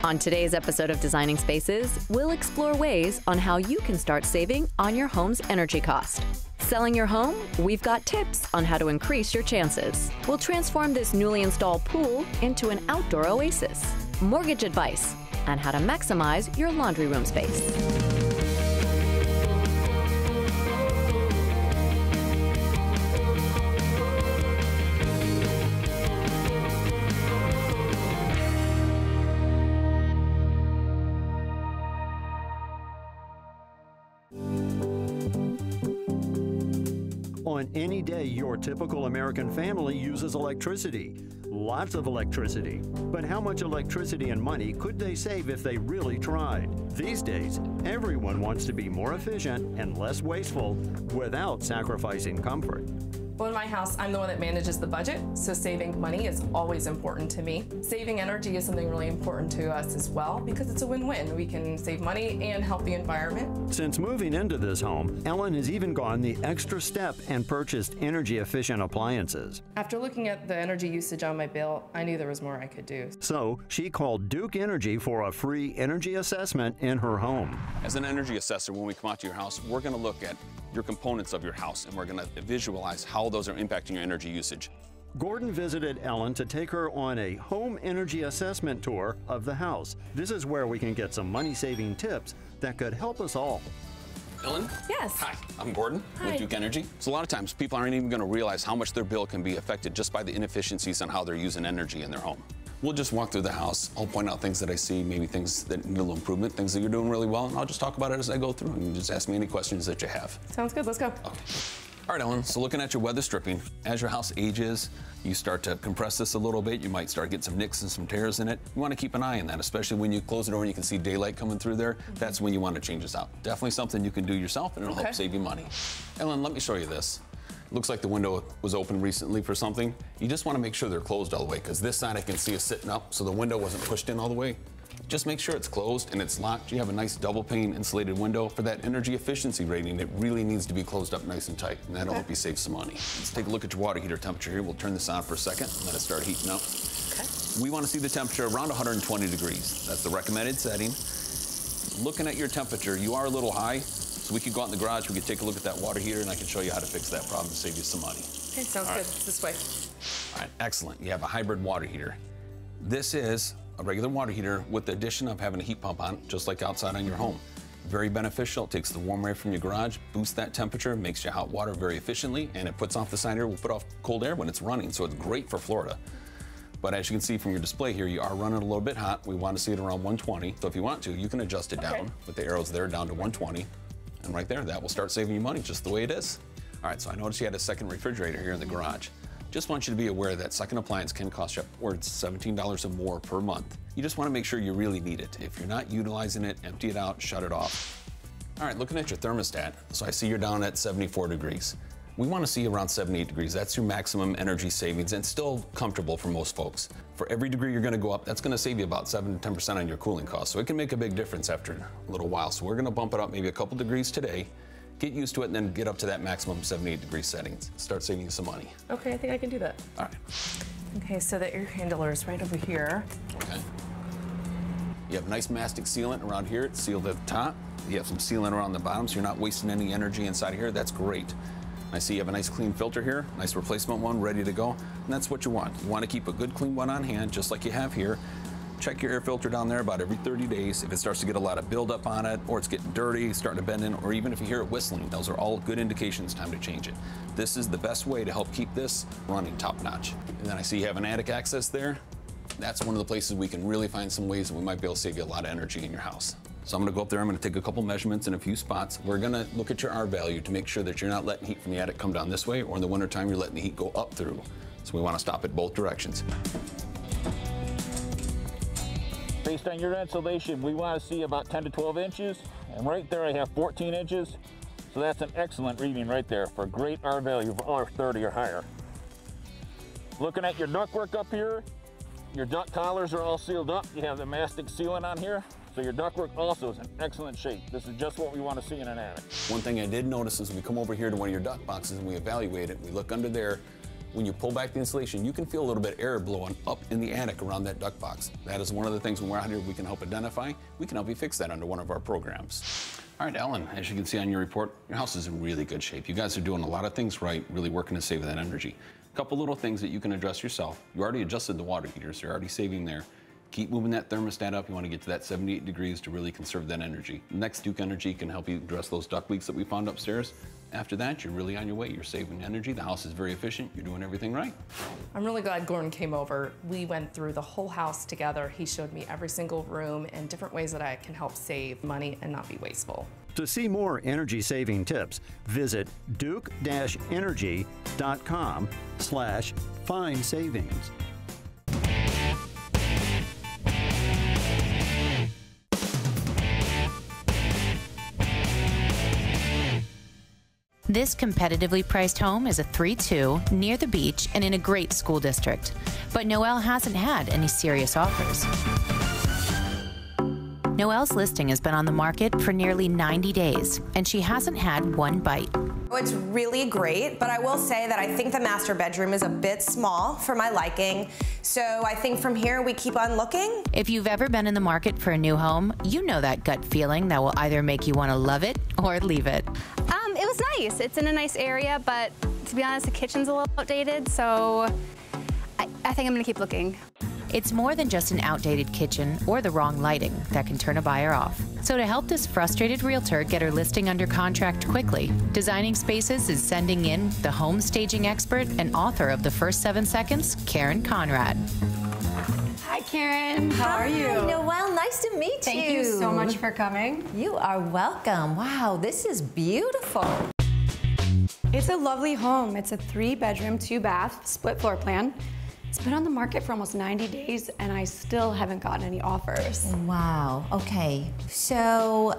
On today's episode of Designing Spaces, we'll explore ways on how you can start saving on your home's energy cost. Selling your home? We've got tips on how to increase your chances. We'll transform this newly installed pool into an outdoor oasis. Mortgage advice and how to maximize your laundry room space. On any day, your typical American family uses electricity. Lots of electricity. But how much electricity and money could they save if they really tried? These days, everyone wants to be more efficient and less wasteful without sacrificing comfort. Well, in my house, I'm the one that manages the budget, so saving money is always important to me. Saving energy is something really important to us as well because it's a win-win. We can save money and help the environment. Since moving into this home, Ellen has even gone the extra step and purchased energy-efficient appliances. After looking at the energy usage on my bill, I knew there was more I could do. So she called Duke Energy for a free energy assessment in her home. As an energy assessor, when we come out to your house, we're going to look at your components of your house and we're going to visualize how those are impacting your energy usage. Gordon visited Ellen to take her on a home energy assessment tour of the house. This is where we can get some money-saving tips that could help us all. Ellen? Yes. Hi, I'm Gordon with Duke Energy. So a lot of times people aren't even going to realize how much their bill can be affected just by the inefficiencies on how they're using energy in their home. We'll just walk through the house. I'll point out things that I see, maybe things that need a little improvement, things that you're doing really well, and I'll just talk about it as I go through, and you just ask me any questions that you have. Sounds good, let's go. Okay. All right, Ellen, so looking at your weather stripping, as your house ages, you start to compress this a little bit. You might start getting some nicks and some tears in it. You want to keep an eye on that, especially when you close the door and you can see daylight coming through there. That's when you want to change this out. Definitely something you can do yourself, and it'll help save you money. Ellen, let me show you this. Looks like the window was open recently for something. You just want to make sure they're closed all the way, because this side I can see is sitting up, so the window wasn't pushed in all the way. Just make sure it's closed and it's locked. You have a nice double pane insulated window. For that energy efficiency rating, it really needs to be closed up nice and tight, and that'll help you save some money. Let's take a look at your water heater temperature here. We'll turn this on for a second and let it start heating up. Okay. We want to see the temperature around 120 degrees. That's the recommended setting. Looking at your temperature, you are a little high, so we could go out in the garage, we could take a look at that water heater, and I can show you how to fix that problem and save you some money. Okay, sounds good. This way. All right, excellent. You have a hybrid water heater. This is a regular water heater with the addition of having a heat pump on, just like outside on your home. Very beneficial. It takes the warm air from your garage, boosts that temperature, makes your hot water very efficiently, and it puts off the side air. Will put off cold air when it's running, so it's great for Florida. But as you can see from your display here, you are running a little bit hot. We want to see it around 120. So if you want to, you can adjust it down with the arrows there down to 120. And right there, that will start saving you money just the way it is. All right, so I noticed you had a second refrigerator here in the garage. Just want you to be aware that second appliance can cost you upwards $17 or more per month. You just want to make sure you really need it. If you're not utilizing it, empty it out, shut it off. All right, looking at your thermostat, so I see you're down at 74 degrees. We want to see around 78 degrees. That's your maximum energy savings and still comfortable for most folks. For every degree you're going to go up, that's going to save you about 7 to 10% on your cooling costs. So it can make a big difference after a little while. So we're going to bump it up maybe a couple degrees today, get used to it, and then get up to that maximum 78 degree settings. Start saving you some money. Okay, I think I can do that. All right. Okay, so the air handler is right over here. Okay. You have nice mastic sealant around here. It's sealed at the top. You have some sealant around the bottom, so you're not wasting any energy inside here. That's great. I see you have a nice clean filter here, nice replacement one ready to go, and that's what you want. You want to keep a good clean one on hand, just like you have here. Check your air filter down there about every 30 days. If it starts to get a lot of buildup on it, or it's getting dirty, starting to bend in, or even if you hear it whistling, those are all good indications, time to change it. This is the best way to help keep this running top notch. And then I see you have an attic access there. That's one of the places we can really find some ways that we might be able to save you a lot of energy in your house. So I'm gonna go up there, I'm gonna take a couple measurements in a few spots. We're gonna look at your R value to make sure that you're not letting heat from the attic come down this way, or in the wintertime, you're letting the heat go up through. So we wanna stop it both directions. Based on your insulation, we want to see about 10 to 12 inches, and right there I have 14 inches, so that's an excellent reading right there for a great R value of R30 or higher. Looking at your ductwork up here, your duct collars are all sealed up. You have the mastic sealant on here, so your ductwork also is in excellent shape. This is just what we want to see in an attic. One thing I did notice is we come over here to one of your duct boxes and we evaluate it, we look under there, when you pull back the insulation, you can feel a little bit of air blowing up in the attic around that duct box. That is one of the things when we're out here we can help identify. We can help you fix that under one of our programs. All right, Ellen, as you can see on your report, your house is in really good shape. You guys are doing a lot of things right, really working to save that energy. A couple little things that you can address yourself. You already adjusted the water heater, so you're already saving there. Keep moving that thermostat up. You want to get to that 78 degrees to really conserve that energy. Next, Duke Energy can help you address those duct leaks that we found upstairs. After that, you're really on your way. You're saving energy. The house is very efficient. You're doing everything right. I'm really glad Gordon came over. We went through the whole house together. He showed me every single room and different ways that I can help save money and not be wasteful. To see more energy-saving tips, visit duke-energy.com/find savings. This competitively priced home is a 3-2 near the beach and in a great school district. But Noelle hasn't had any serious offers. Noelle's listing has been on the market for nearly 90 days, and she hasn't had one bite. It's really great, but I will say that I think the master bedroom is a bit small for my liking. So I think from here we keep on looking. If you've ever been in the market for a new home, you know that gut feeling that will either make you want to love it or leave it. It was nice. It's in a nice area, but to be honest, the kitchen's a little outdated, so I think I'm gonna keep looking. It's more than just an outdated kitchen or the wrong lighting that can turn a buyer off. So to help this frustrated realtor get her listing under contract quickly, Designing Spaces is sending in the home staging expert and author of The First 7 Seconds, Karen Conrad. Hi, Karen. How are you? Hi, Noelle. Nice to meet you. Thank you so much for coming. You are welcome. Wow, this is beautiful. It's a lovely home. It's a 3-bedroom, 2-bath, split floor plan. It's been on the market for almost 90 days, and I still haven't gotten any offers. Wow. Okay. So,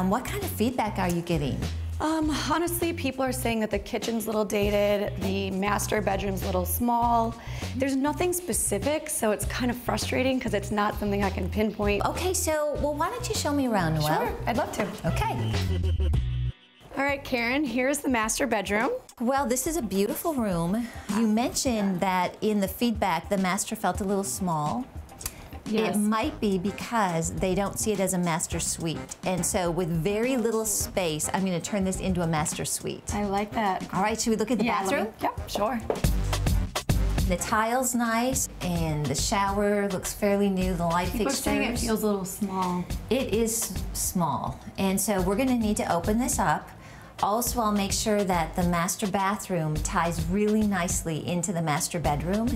what kind of feedback are you getting? Honestly, people are saying that the kitchen's a little dated, the master bedroom's a little small. There's nothing specific, so it's kind of frustrating because it's not something I can pinpoint. Okay, so, well, why don't you show me around, Noelle? Sure, I'd love to. Okay. All right, Karen, here's the master bedroom. Well, this is a beautiful room. You mentioned that in the feedback, the master felt a little small. Yes. It might be because they don't see it as a master suite. And so with very little space, I'm going to turn this into a master suite. I like that. All right, should we look at the bathroom? Yep, sure. The tile's nice, and the shower looks fairly new. The light People are saying it fixtures. feels a little small. It is small, and so we're going to need to open this up. Also, I'll make sure that the master bathroom ties really nicely into the master bedroom.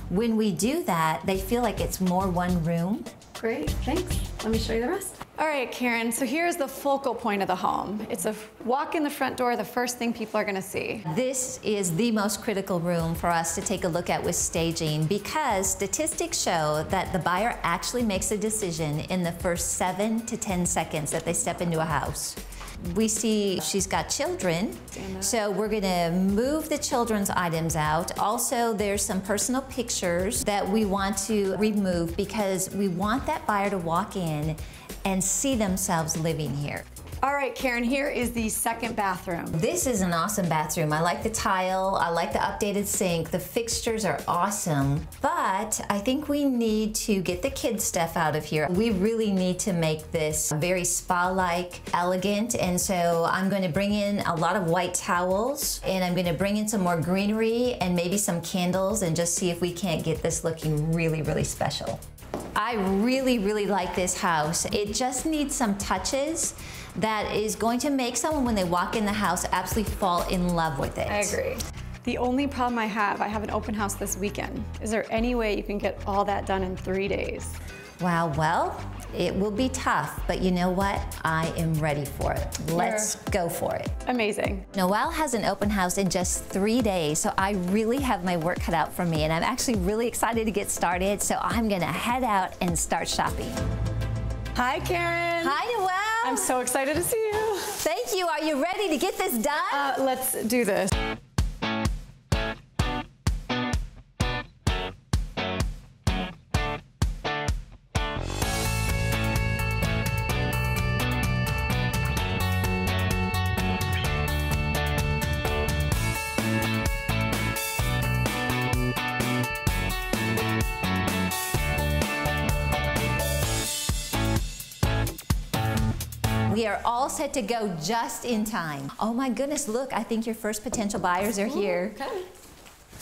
When we do that, they feel like it's more one room. Great, thanks. Let me show you the rest. All right, Karen, so here's the focal point of the home. It's a walk in the front door, the first thing people are gonna see. This is the most critical room for us to take a look at with staging because statistics show that the buyer actually makes a decision in the first 7 to 10 seconds that they step into a house. We see she's got children, so we're gonna move the children's items out. Also, there's some personal pictures that we want to remove because we want that buyer to walk in and see themselves living here. All right, Karen, here is the second bathroom. This is an awesome bathroom. I like the tile, I like the updated sink, the fixtures are awesome, but I think we need to get the kids' stuff out of here. We really need to make this very spa-like, elegant, and so I'm going to bring in a lot of white towels, and I'm going to bring in some more greenery and maybe some candles and just see if we can't get this looking really, really special. I really, really like this house. It just needs some touches that is going to make someone, when they walk in the house, absolutely fall in love with it. I agree. The only problem I have an open house this weekend. Is there any way you can get all that done in 3 days? Wow, well, it will be tough, but you know what? I am ready for it. Let's go for it. Amazing. Noelle has an open house in just 3 days, so I really have my work cut out for me, and I'm actually really excited to get started, so I'm gonna head out and start shopping. Hi, Karen. Hi, Noelle. I'm so excited to see you. Thank you. Are you ready to get this done? Let's do this. We are all set to go just in time. Oh my goodness, look, I think your first potential buyers are here. Okay.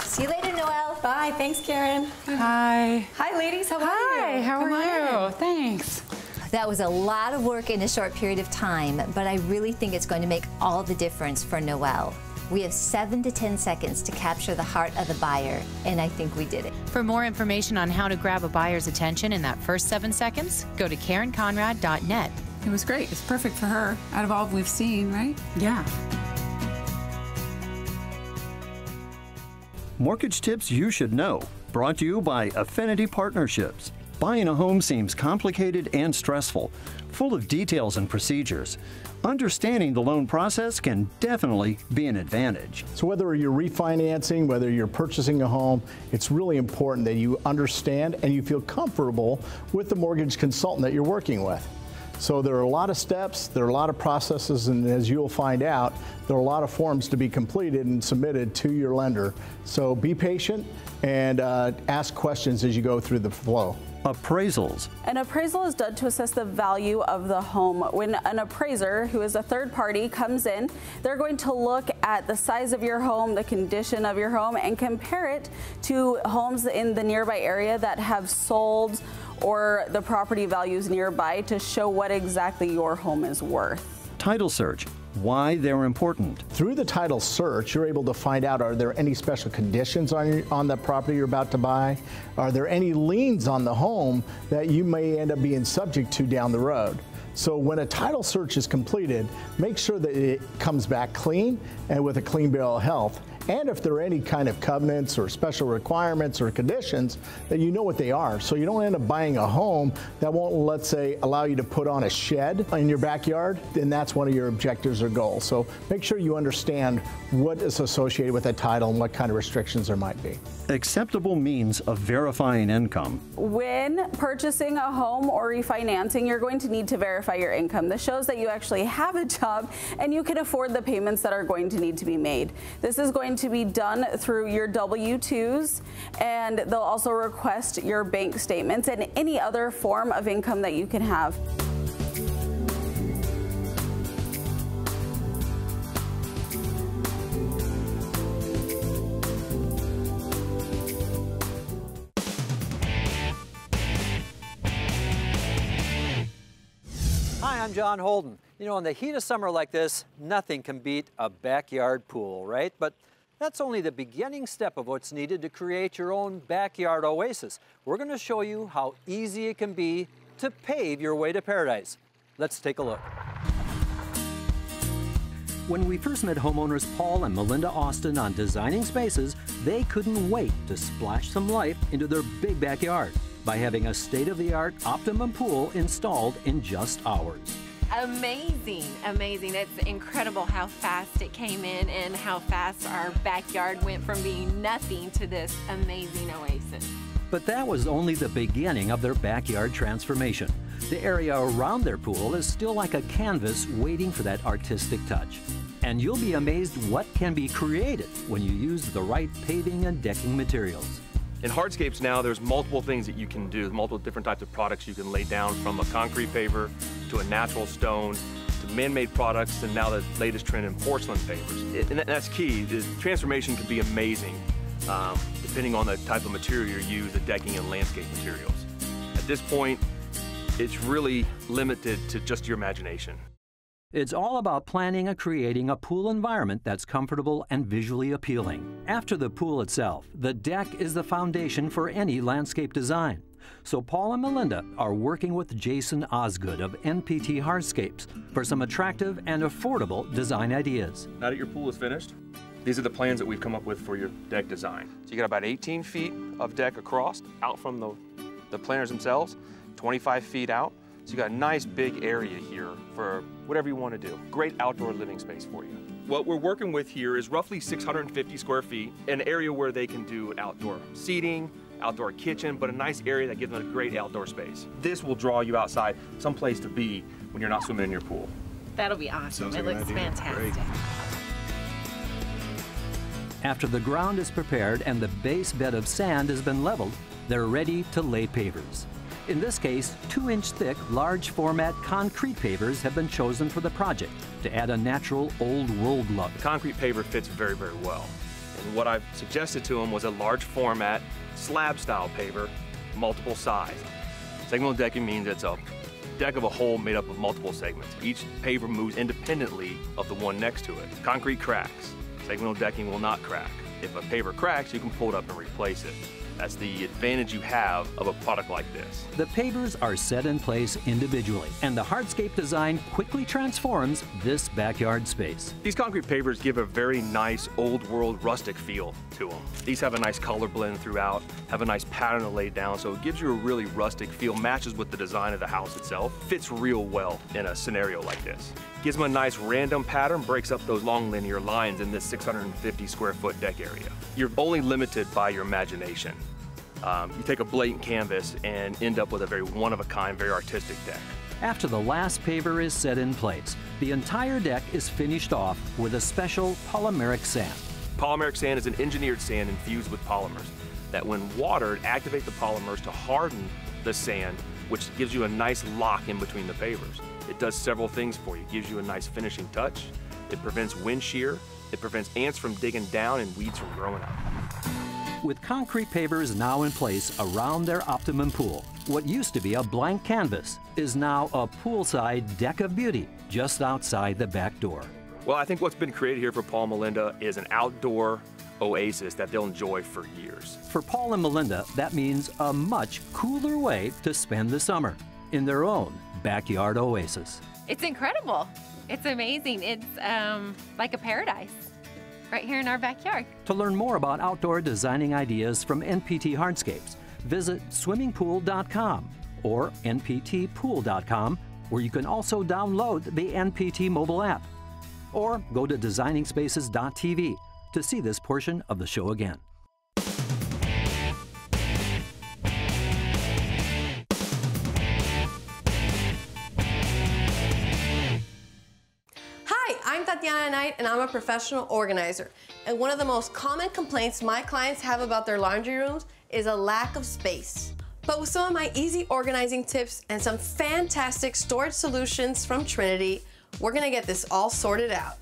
See you later, Noelle. Bye. Thanks, Karen. Hi. Hi, ladies. How are you? Hi, how are you? Thanks. That was a lot of work in a short period of time, but I really think it's going to make all the difference for Noelle. We have 7 to 10 seconds to capture the heart of the buyer, and I think we did it. For more information on how to grab a buyer's attention in that first 7 seconds, go to KarenConrad.net. It was great. It's perfect for her out of all we've seen, right? Yeah. Mortgage tips you should know. Brought to you by Affinity Partnerships. Buying a home seems complicated and stressful, full of details and procedures. Understanding the loan process can definitely be an advantage. So whether you're refinancing, whether you're purchasing a home, it's really important that you understand and you feel comfortable with the mortgage consultant that you're working with. So there are a lot of steps, there are a lot of processes, and as you'll find out, there are a lot of forms to be completed and submitted to your lender. So be patient and ask questions as you go through the flow. Appraisals. An appraisal is done to assess the value of the home. When an appraiser, who is a third party, comes in, they're going to look at the size of your home, the condition of your home, and compare it to homes in the nearby area that have sold or the property values nearby to show what exactly your home is worth. Title search. Why they're important. Through the title search, you're able to find out, are there any special conditions on the property you're about to buy? Are there any liens on the home that you may end up being subject to down the road? So when a title search is completed, make sure that it comes back clean and with a clean bill of health. And if there are any kind of covenants or special requirements or conditions, that you know what they are. So you don't end up buying a home that won't, let's say, allow you to put on a shed in your backyard, then that's one of your objectives or goals. So make sure you understand what is associated with a title and what kind of restrictions there might be. Acceptable means of verifying income. When purchasing a home or refinancing, you're going to need to verify your income. This shows that you actually have a job and you can afford the payments that are going to need to be made. This is going to be done through your W-2s, and they'll also request your bank statements and any other form of income that you can have. Hi, I'm John Holden. You know, in the heat of summer like this, nothing can beat a backyard pool, right? But that's only the beginning step of what's needed to create your own backyard oasis. We're going to show you how easy it can be to pave your way to paradise. Let's take a look. When we first met homeowners Paul and Melinda Austin on Designing Spaces, they couldn't wait to splash some life into their big backyard by having a state-of-the-art optimum pool installed in just hours. Amazing, amazing. It's incredible how fast it came in and how fast our backyard went from being nothing to this amazing oasis. But that was only the beginning of their backyard transformation. The area around their pool is still like a canvas waiting for that artistic touch. And you'll be amazed what can be created when you use the right paving and decking materials. In hardscapes now, there's multiple things that you can do, multiple different types of products you can lay down, from a concrete paver to a natural stone to man-made products, and now the latest trend in porcelain pavers. And that's key. The transformation can be amazing depending on the type of material you use, the decking and landscape materials. At this point, it's really limited to just your imagination. It's all about planning and creating a pool environment that's comfortable and visually appealing. After the pool itself, the deck is the foundation for any landscape design. So Paul and Melinda are working with Jason Osgood of NPT Hardscapes for some attractive and affordable design ideas. Now that your pool is finished, these are the plans that we've come up with for your deck design. So you got about 18 feet of deck across, out from the planters themselves, 25 feet out. So you got a nice big area here for whatever you want to do. Great outdoor living space for you. What we're working with here is roughly 650 square feet, an area where they can do outdoor seating, outdoor kitchen, but a nice area that gives them a great outdoor space. This will draw you outside, someplace to be when you're not swimming in your pool. That'll be awesome. It looks fantastic. After the ground is prepared and the base bed of sand has been leveled, they're ready to lay pavers. In this case, 2-inch thick, large format concrete pavers have been chosen for the project to add a natural old world look. The concrete paver fits very, very well. And what I've suggested to them was a large format, slab style paver, multiple size. Segmental decking means it's a deck of a whole made up of multiple segments. Each paver moves independently of the one next to it. Concrete cracks. Segmental decking will not crack. If a paver cracks, you can pull it up and replace it. That's the advantage you have of a product like this. The pavers are set in place individually, and the hardscape design quickly transforms this backyard space. These concrete pavers give a very nice old world rustic feel to them. These have a nice color blend throughout, have a nice pattern laid down, so it gives you a really rustic feel, matches with the design of the house itself, fits real well in a scenario like this. Gives them a nice random pattern, breaks up those long linear lines in this 650 square foot deck area. You're only limited by your imagination. You take a blatant canvas and end up with a very one-of-a-kind, very artistic deck. After the last paver is set in place, the entire deck is finished off with a special polymeric sand. Polymeric sand is an engineered sand infused with polymers that when watered, activate the polymers to harden the sand, which gives you a nice lock in between the pavers. It does several things for you. It gives you a nice finishing touch. It prevents wind shear. It prevents ants from digging down and weeds from growing up. With concrete pavers now in place around their optimum pool, what used to be a blank canvas is now a poolside deck of beauty just outside the back door. Well, I think what's been created here for Paul and Melinda is an outdoor oasis that they'll enjoy for years. For Paul and Melinda, that means a much cooler way to spend the summer in their own backyard oasis. It's incredible. It's amazing. It's like a paradise right here in our backyard. To learn more about outdoor designing ideas from NPT Hardscapes, visit swimmingpool.com or nptpool.com, where you can also download the NPT mobile app. Or go to designingspaces.tv to see this portion of the show again. Hi, I'm Tatiana Knight and I'm a professional organizer. And one of the most common complaints my clients have about their laundry rooms is a lack of space. But with some of my easy organizing tips and some fantastic storage solutions from Trinity, we're gonna get this all sorted out.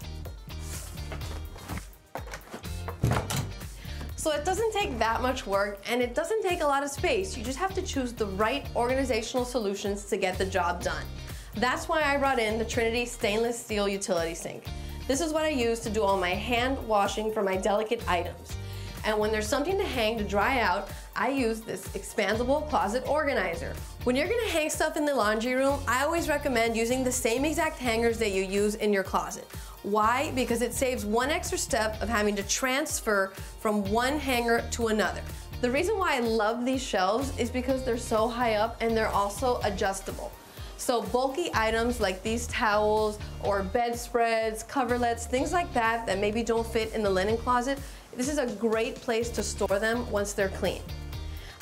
So it doesn't take that much work and it doesn't take a lot of space. You just have to choose the right organizational solutions to get the job done. That's why I brought in the Trinity stainless steel utility sink. This is what I use to do all my hand washing for my delicate items. And when there's something to hang to dry out, I use this expandable closet organizer. When you're gonna hang stuff in the laundry room, I always recommend using the same exact hangers that you use in your closet. Why? Because it saves one extra step of having to transfer from one hanger to another. The reason why I love these shelves is because they're so high up and they're also adjustable. So bulky items like these towels or bedspreads, coverlets, things like that that maybe don't fit in the linen closet, this is a great place to store them once they're clean.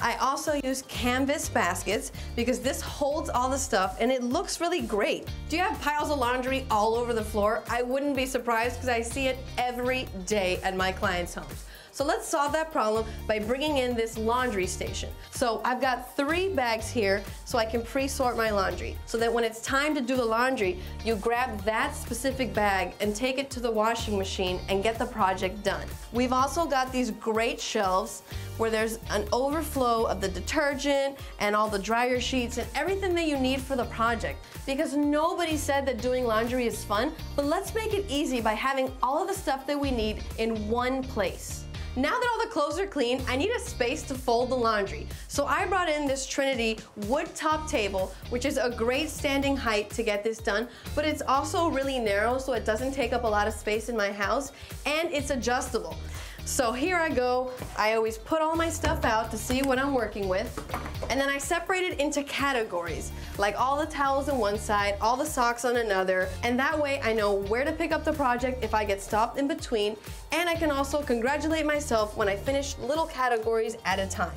I also use canvas baskets because this holds all the stuff and it looks really great. Do you have piles of laundry all over the floor? I wouldn't be surprised because I see it every day at my clients' homes. So let's solve that problem by bringing in this laundry station. So I've got 3 bags here so I can pre-sort my laundry so that when it's time to do the laundry, you grab that specific bag and take it to the washing machine and get the project done. We've also got these great shelves where there's an overflow of the detergent and all the dryer sheets and everything that you need for the project. Because nobody said that doing laundry is fun, but let's make it easy by having all of the stuff that we need in one place. Now that all the clothes are clean, I need a space to fold the laundry. So I brought in this Trinity wood top table, which is a great standing height to get this done, but it's also really narrow so it doesn't take up a lot of space in my house, and it's adjustable. So here I go. I always put all my stuff out to see what I'm working with, and then I separate it into categories, like all the towels on one side, all the socks on another, and that way I know where to pick up the project if I get stopped in between, and I can also congratulate myself when I finish little categories at a time.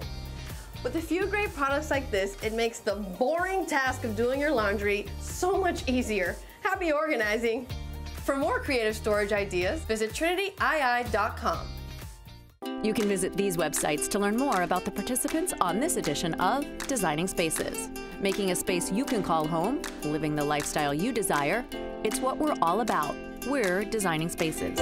With a few great products like this, it makes the boring task of doing your laundry so much easier. Happy organizing! For more creative storage ideas, visit trinityiI.com. You can visit these websites to learn more about the participants on this edition of Designing Spaces. Making a space you can call home, living the lifestyle you desire, it's what we're all about. We're Designing Spaces.